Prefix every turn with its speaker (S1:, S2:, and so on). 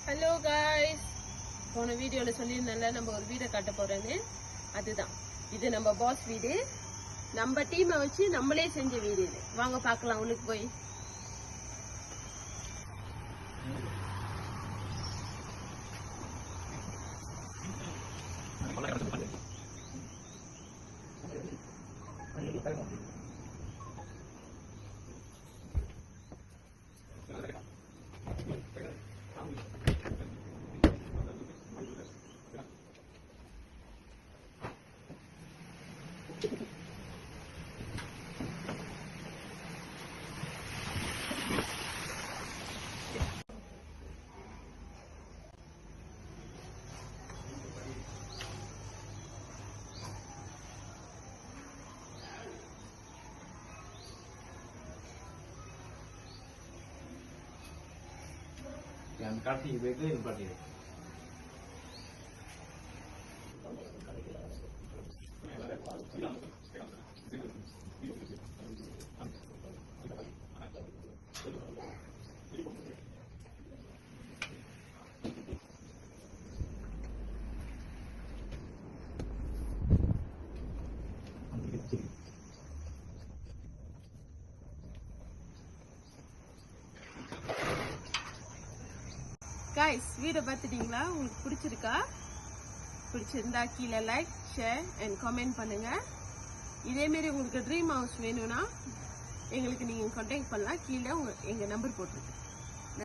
S1: Hello guys, போன வீடியோவில் சொல்லியிருந்தேன்ல நம்ம ஒரு வீடை காட்ட போறேன்னு. அதுதான் இது நம்ம பாஸ் வீடு. நம்ம டீமை வச்சு நம்மளே செஞ்ச வீடு இது. வாங்க பார்க்கலாம் உள்ளுக்கு போய்.
S2: Yang kasih BG tempat ini.
S1: Guys, video பார்த்துட்டீங்களா? உங்களுக்கு பிடிச்சிருக்கா? பிடிச்சிருந்தா கீழே லைக், ஷேர் அண்ட் கமெண்ட் பண்ணுங்க. இதேமாரி உங்களுக்கு ட்ரீம் ஹவுஸ் வேணும்னா எங்களுக்கு நீங்கள் கான்டாக்ட் பண்ணலாம். கீழே எங்கள் நம்பர் போட்டிருக்கு.